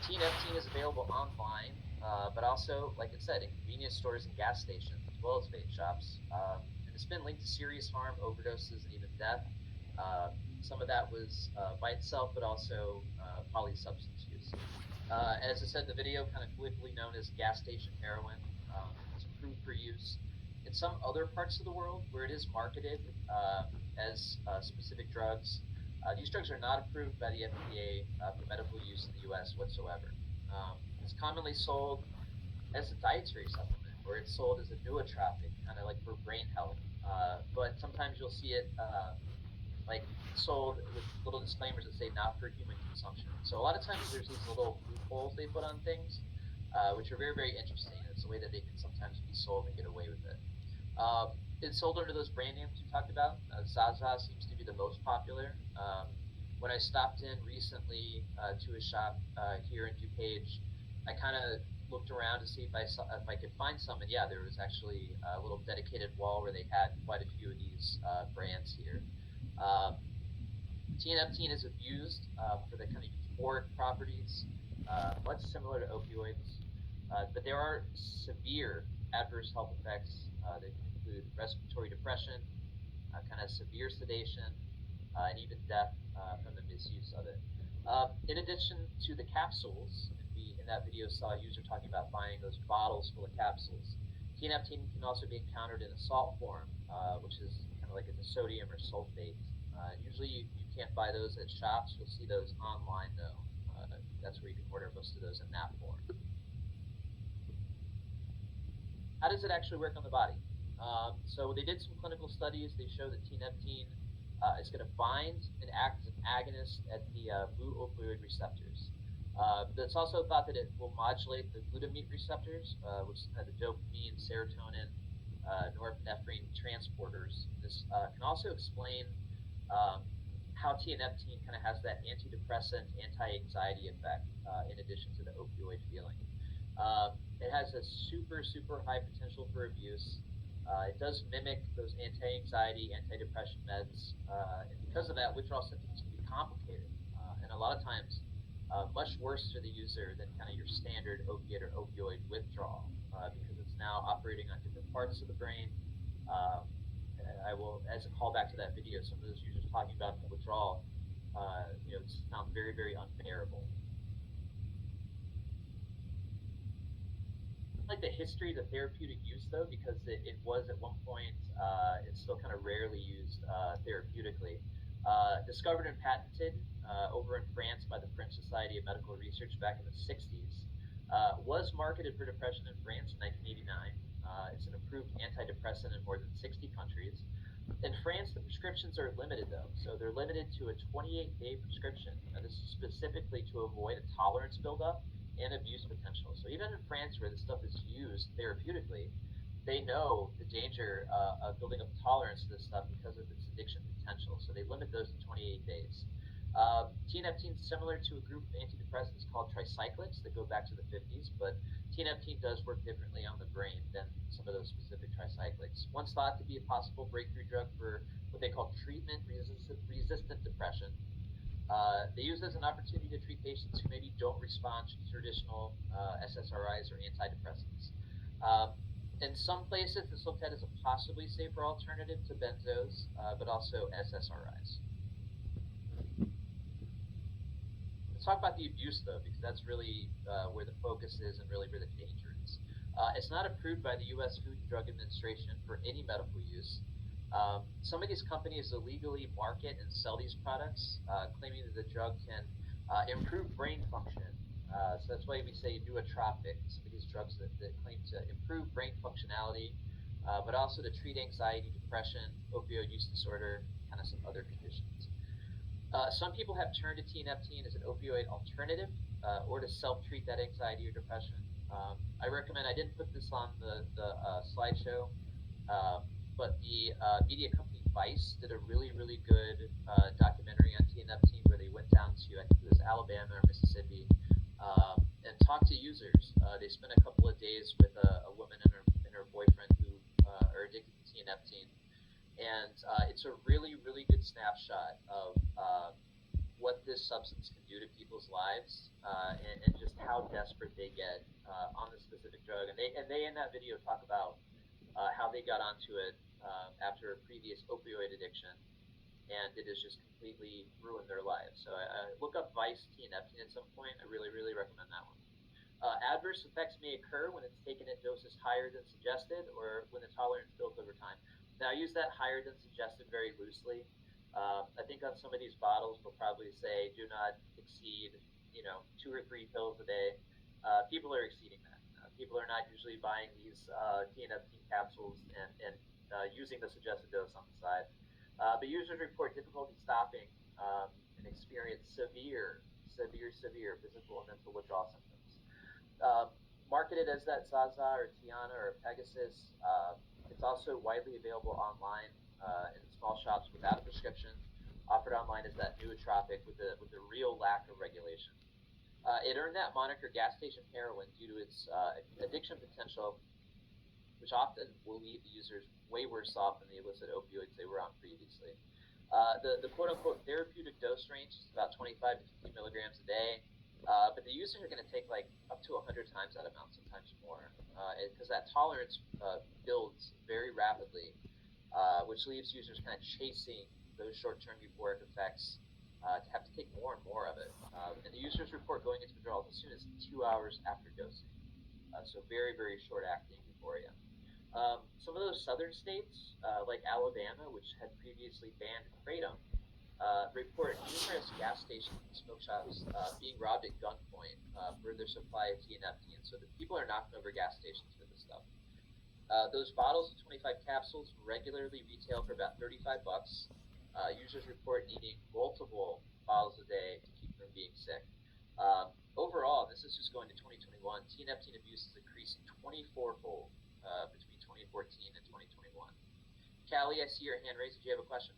tianeptine is available online, but also, like I said, in convenience stores and gas stations, as well as vape shops. And it's been linked to serious harm, overdoses, and even death. Uh, some of that was by itself, but also polysubstance use. As I said in the video, kind of colloquially known as gas station heroin, it's approved for use in some other parts of the world where it is marketed as specific drugs. These drugs are not approved by the FDA for medical use in the U.S. whatsoever. It's commonly sold as a dietary supplement, or it's sold as a nootropic, kind of like for brain health. But sometimes you'll see it like sold with little disclaimers that say not for human consumption. So a lot of times there's these little loopholes they put on things, which are very, very interesting. It's a way that they can sometimes be sold and get away with it. It's sold under those brand names we talked about. Zaza seems to be the most popular. When I stopped in recently to a shop here in DuPage, I kind of looked around to see if I could find some, and yeah, there was actually a little dedicated wall where they had quite a few of these brands here. Um, tianeptine is abused for the kind of euphoric properties, much similar to opioids, but there are severe adverse health effects that can include respiratory depression, kind of severe sedation, and even death from the misuse of it. In addition to the capsules, and we in that video saw a user talking about buying those bottles full of capsules. Tianeptine can also be encountered in a salt form, which is kind of like a sodium or sulfate. Usually you can't buy those at shops. You'll see those online though. That's where you can order most of those in that form. How does it actually work on the body? So they did some clinical studies. They show that tianeptine is going to bind and act as an agonist at the mu opioid receptors. It's also thought that it will modulate the glutamate receptors, which is kind of the dopamine, serotonin, norepinephrine transporters. This can also explain how tianeptine kind of has that antidepressant, anti-anxiety effect in addition to the opioid feeling. It has a super, super high potential for abuse. It does mimic those anti-anxiety, anti-depression meds, and because of that, withdrawal symptoms can be complicated, and a lot of times much worse for the user than kind of your standard opiate or opioid withdrawal, because it's now operating on different parts of the brain. Um, I will, as a callback to that video, some of those users talking about the withdrawal, it sounds very, very unbearable. Like the history of the therapeutic use though, because it was at one point, it's still kind of rarely used therapeutically. Discovered and patented over in France by the French Society of Medical Research back in the 60s. Was marketed for depression in France in 1989. It's an approved antidepressant in more than 60 countries. In France, the prescriptions are limited though, so they're limited to a 28-day prescription. Now, this is specifically to avoid a tolerance buildup and abuse potential. So even in France, where this stuff is used therapeutically, they know the danger of building up tolerance to this stuff because of its addiction potential. So they limit those to 28 days. Tianeptine is similar to a group of antidepressants called tricyclics that go back to the 50s, but tianeptine does work differently on the brain than some of those specific tricyclics. Once thought to be a possible breakthrough drug for what they call treatment-resistant depression. They use it as an opportunity to treat patients who maybe don't respond to traditional SSRIs or antidepressants. In some places, it's looked at as a possibly safer alternative to benzos, but also SSRIs. Let's talk about the abuse, though, because that's really where the focus is and really where the danger is. It's not approved by the U.S. Food and Drug Administration for any medical use. Some of these companies illegally market and sell these products, claiming that the drug can improve brain function. So that's why we say nootropic, some of these drugs that claim to improve brain functionality, but also to treat anxiety, depression, opioid use disorder, kind of some other conditions. Some people have turned to tianeptine as an opioid alternative or to self-treat that anxiety or depression. I recommend, I didn't put this on the slideshow, but the media company Vice did a really, really good documentary on tianeptine where they went down to, I think it was Alabama or Mississippi, and talked to users. They spent a couple of days with a woman and her boyfriend who are addicted to tianeptine. And it's a really, really good snapshot of what this substance can do to people's lives, and just how desperate they get on the specific drug. And they in that video talk about how they got onto it after a previous opioid addiction, and it has just completely ruined their lives. So look up Vice tianeptine at some point. I really, really recommend that one. Adverse effects may occur when it's taken at doses higher than suggested or when the tolerance builds over time. Now, I use that higher than suggested very loosely. I think on some of these bottles, they'll probably say do not exceed, 2 or 3 pills a day. People are exceeding that. People are not usually buying these tianeptine capsules and using the suggested dose on the side. But users report difficulty stopping and experience severe physical and mental withdrawal symptoms. Um, Marketed as that Zaza or Tiana or Pegasus. It's also widely available online in small shops without a prescription. Offered online as that nootropic with a real lack of regulation. It earned that moniker gas station heroin due to its addiction potential, which often will leave the users way worse off than the illicit opioids they were on previously. The quote unquote therapeutic dose range is about 25 to 50 milligrams a day, but the users are going to take like up to 100 times that amount, sometimes more, because that tolerance builds very rapidly, which leaves users kind of chasing those short-term euphoric effects to have to take more and more of it. And the users report going into withdrawal as soon as 2 hours after dosing. So very, very short-acting euphoria. Some of those southern states, like Alabama, which had previously banned kratom, report numerous gas stations and smoke shops being robbed at gunpoint for their supply of tianeptine. So the people are knocking over gas stations for this stuff. Those bottles of 25 capsules regularly retail for about 35 bucks. Users report needing multiple bottles a day to keep from being sick. Overall, this is just going to 2021, tianeptine abuse has increased 24-fold between 2014 and 2021. Callie, I see your hand raised. Did you have a question?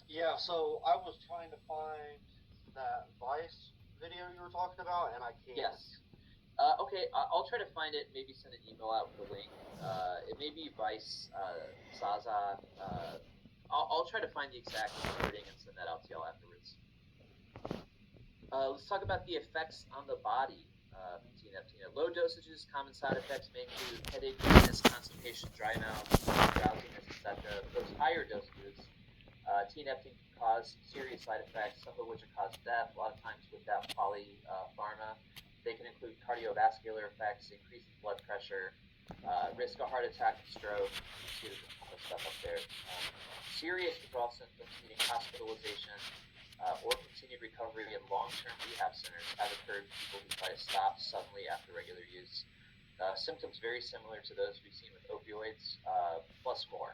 Yeah, so I was trying to find that Vice video you were talking about, and I can't. Yes. Okay, I'll try to find it. Maybe send an email out with a link. It may be Vice, Zaza. I'll try to find the exact wording and send that out to y'all afterwards. Let's talk about the effects on the body. Tianeptine. At low dosages, common side effects may include headache, weakness, constipation, dry mouth, drowsiness, etc. Those higher dosages, tianeptine can cause serious side effects, some of which are cause death. A lot of times without polypharma, they can include cardiovascular effects, increasing blood pressure, risk of heart attack and stroke. You see there's a ton of stuff up there. Serious withdrawal symptoms needing hospitalization or continued recovery in long-term rehab centers have occurred in people who try to stop suddenly after regular use. Symptoms very similar to those we've seen with opioids, plus more.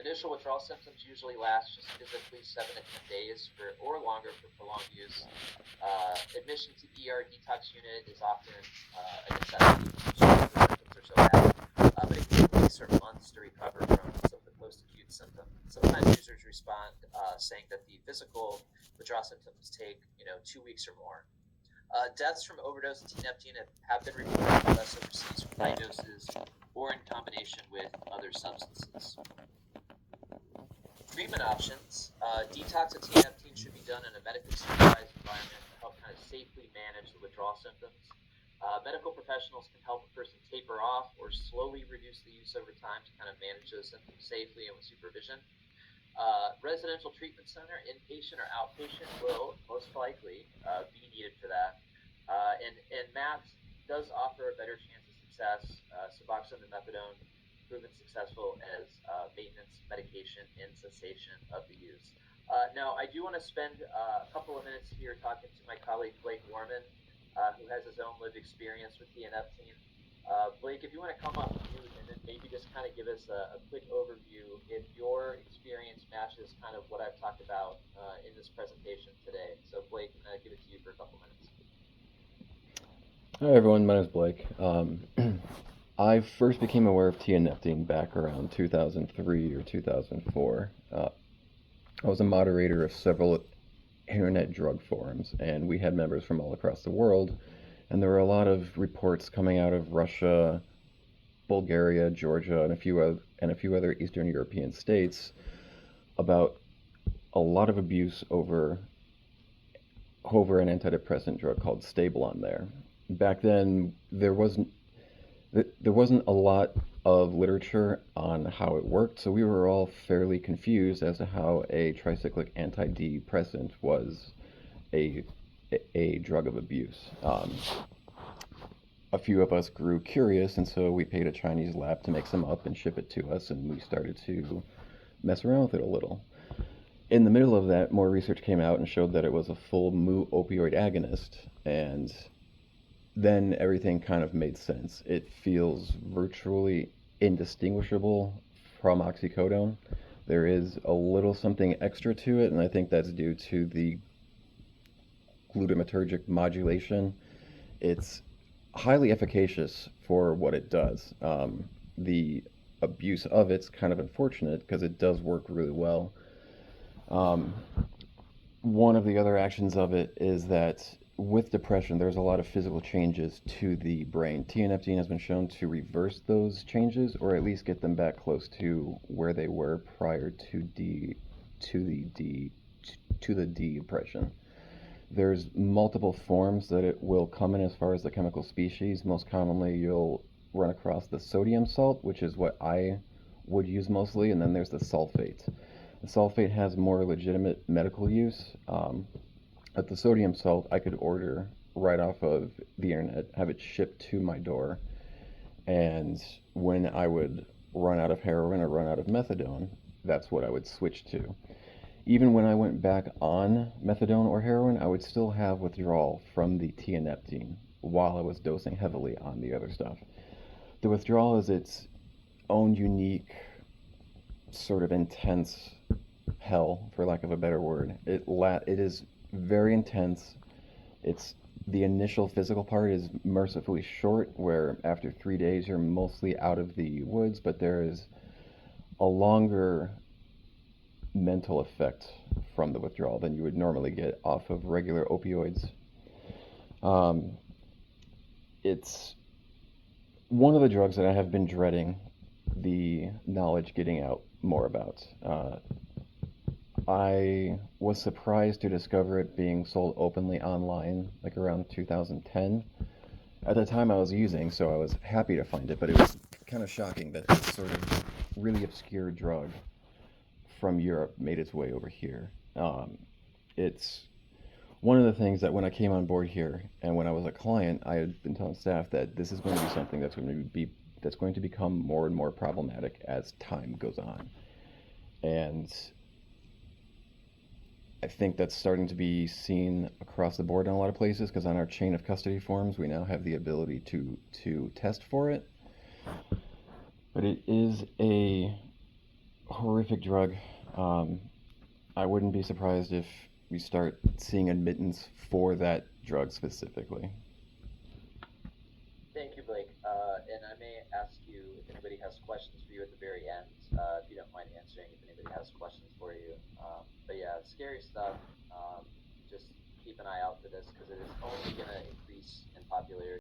Initial withdrawal symptoms usually last just physically 7 to 10 days or longer for prolonged use. Admission to ER detox unit is often a necessity. The symptoms are so bad, but it can take weeks or months to recover from some of the post-acute symptoms. Sometimes users respond saying that the physical withdrawal symptoms take 2 weeks or more. Deaths from overdose of tianeptine have been reported in the US overseas from high doses or in combination with other substances. Treatment options. Detox of tianeptine should be done in a medically supervised environment to help kind of safely manage the withdrawal symptoms. Medical professionals can help a person taper off or slowly reduce the use over time to kind of manage those symptoms safely and with supervision. Residential treatment center, inpatient or outpatient, will most likely be needed for that. And MAT does offer a better chance of success. Suboxone and methadone proven successful as maintenance medication in cessation of the use. Now, I do want to spend a couple of minutes here talking to my colleague Blake Warman, who has his own lived experience with tianeptine. Blake, if you want to come up mute and then maybe just kind of give us a quick overview if your experience matches kind of what I've talked about in this presentation today. So Blake, I'm going to give it to you for a couple minutes. Hi everyone, my name is Blake. I first became aware of tianeptine back around 2003 or 2004. I was a moderator of several internet drug forums, and we had members from all across the world, and there were a lot of reports coming out of Russia, Bulgaria, Georgia, and a few other Eastern European states about a lot of abuse over an antidepressant drug called Stablon there. Back then, there wasn't a lot of literature on how it worked, so we were all fairly confused as to how a tricyclic antidepressant was a a drug of abuse. A few of us grew curious, and so we paid a Chinese lab to make some up and ship it to us, and we started to mess around with it a little. In the middle of that, more research came out and showed that it was a full mu opioid agonist, and then everything kind of made sense. It feels virtually indistinguishable from oxycodone. There is a little something extra to it, and I think that's due to the glutamatergic modulation. It's highly efficacious for what it does. The abuse of it's kind of unfortunate because it does work really well. Um, One of the other actions of it is that with depression, there's a lot of physical changes to the brain. Tianeptine has been shown to reverse those changes, or at least get them back close to where they were prior to the D to the depression. There's multiple forms that it will come in as far as the chemical species. Most commonly, you'll run across the sodium salt, which is what I would use mostly, and then there's the sulfate. The sulfate has more legitimate medical use. But the sodium salt I could order right off of the internet, have it shipped to my door, and when I would run out of heroin or run out of methadone, that's what I would switch to. Even when I went back on methadone or heroin, I would still have withdrawal from the tianeptine while I was dosing heavily on the other stuff. The withdrawal is its own unique, sort of intense hell, for lack of a better word. It is very intense. It's the initial physical part is mercifully short, where after 3 days you're mostly out of the woods, but there is a longer mental effect from the withdrawal than you would normally get off of regular opioids. Um, it's one of the drugs that I have been dreading the knowledge getting out more about. I was surprised to discover it being sold openly online, like around 2010. At the time I was using, so I was happy to find it, but it was kind of shocking that this sort of really obscure drug from Europe made its way over here. It's one of the things that when I came on board here and when I was a client, I had been telling staff that this is going to be something that's going to become more and more problematic as time goes on. And I think that's starting to be seen across the board in a lot of places because on our chain of custody forms, we now have the ability to test for it. But it is a horrific drug. Um, I wouldn't be surprised if we start seeing admittance for that drug specifically. Thank you, Blake. And I may ask you if anybody has questions for you at the very end, if you don't mind answering if anybody has questions for you. But yeah, scary stuff. Just keep an eye out for this because it is only going to increase in popularity.